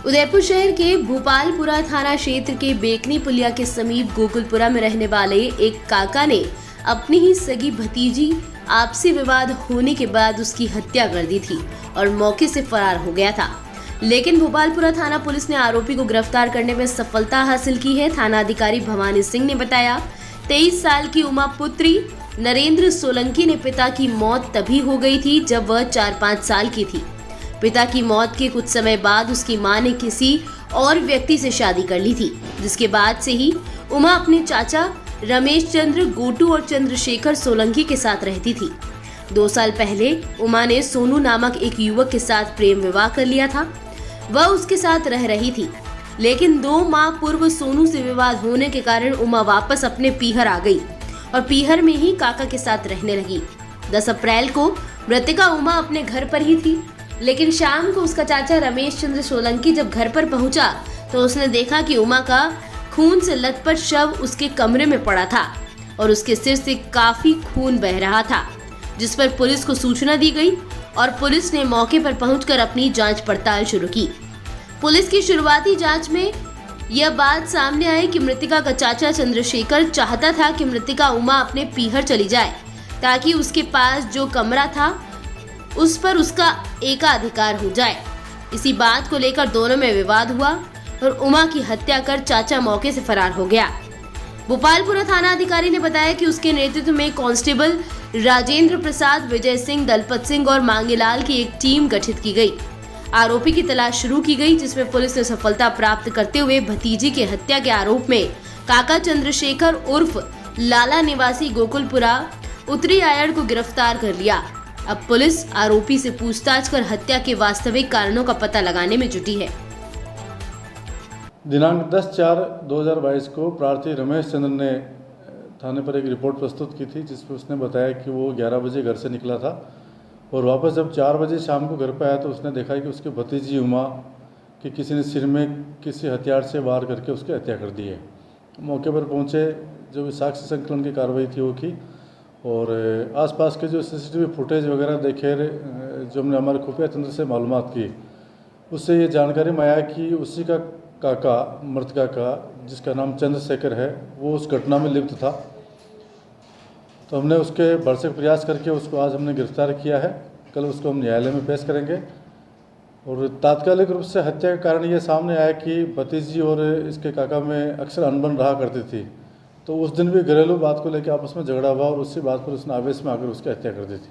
उदयपुर शहर के भोपालपुरा थाना क्षेत्र के बेकनी पुलिया के समीप गोकुलपुरा में रहने वाले एक काका ने अपनी ही सगी भतीजी आपसी विवाद होने के बाद उसकी हत्या कर दी थी और मौके से फरार हो गया था। लेकिन भोपालपुरा थाना पुलिस ने आरोपी को गिरफ्तार करने में सफलता हासिल की है। थाना अधिकारी भवानी सिंह ने बताया, 23 साल की उमा पुत्री नरेंद्र सोलंकी ने पिता की मौत तभी हो गई थी जब वह 4-5 साल की थी। पिता की मौत के कुछ समय बाद उसकी मां ने किसी और व्यक्ति से शादी कर ली थी, जिसके बाद से ही उमा अपने चाचा रमेश चंद्र गोटू और चंद्रशेखर सोलंकी के साथ रहती थी। 2 साल पहले उमा ने सोनू नामक एक युवक के साथ प्रेम विवाह कर लिया था। वह उसके साथ रह रही थी, लेकिन 2 माह पूर्व सोनू से विवाद होने के कारण उमा वापस अपने पीहर आ गई और पीहर में ही काका के साथ रहने लगी। 10 अप्रैल को मृतिका उमा अपने घर पर ही थी, लेकिन शाम को उसका चाचा रमेश चंद्र सोलंकी जब घर पर पहुंचा तो उसने देखा कि उमा का खून से लथपथ शव उसके कमरे में पड़ा था और उसके सिर से काफी खून बह रहा था, जिस पर पुलिस को सूचना दी गई और पुलिस ने मौके पर पहुंचकर अपनी जांच पड़ताल शुरू की। पुलिस की शुरुआती जांच में यह बात सामने आई कि मृतिका का चाचा चंद्रशेखर चाहता था कि मृतिका उमा अपने पीहर चली जाए ताकि उसके पास जो कमरा था उस पर उसका एकाधिकार हो जाए। इसी बात को लेकर दोनों में विवाद हुआ और उमा की हत्या कर चाचा मौके से फरार हो गया। भोपालपुरा थाना अधिकारी ने बताया कि उसके नेतृत्व में कांस्टेबल राजेंद्र प्रसाद, विजय सिंह, दलपत सिंह और मांगेलाल की एक टीम गठित की गई। आरोपी की तलाश शुरू की गई, जिसमें पुलिस ने सफलता प्राप्त करते हुए भतीजी की हत्या के आरोप में काका चंद्रशेखर उर्फ लाला निवासी गोकुलपुरा उत्तरी आयड़ को गिरफ्तार कर लिया। अब पुलिस आरोपी से पूछताछ कर हत्या के वास्तविक कारणों का पता लगाने में जुटी है। दिनांक 10/4/2022 को प्रार्थी रमेश चंद्र ने थाने पर एक रिपोर्ट प्रस्तुत की थी, जिसमें उसने बताया कि वो 11 बजे घर से निकला था और वापस जब 4 बजे शाम को घर पर आया तो उसने देखा कि उसकी भतीजी उमा कि किसी ने सिर में किसी हथियार से वार करके उसकी हत्या कर दी है। मौके पर पहुंचे, जो भी साक्ष्य संकलन की कार्रवाई थी वो की और आसपास के जो सीसीटीवी फुटेज वगैरह देखे, जो हमने हमारे खुफिया तंत्र से मालूमात की, उससे ये जानकारी में आया कि उसी का काका मृतका का, जिसका नाम चंद्रशेखर है, वो उस घटना में लिप्त था। तो हमने उसके भरसक प्रयास करके उसको आज हमने गिरफ्तार किया है। कल उसको हम न्यायालय में पेश करेंगे और तात्कालिक रूप से हत्या का कारण ये सामने आया कि भतीजी और इसके काका में अक्सर अनबन रहा करती थी। तो उस दिन भी घरेलू बात को लेकर आपस में झगड़ा हुआ और उसी बात पर उसने आवेश में आकर उसकी हत्या कर दी थी।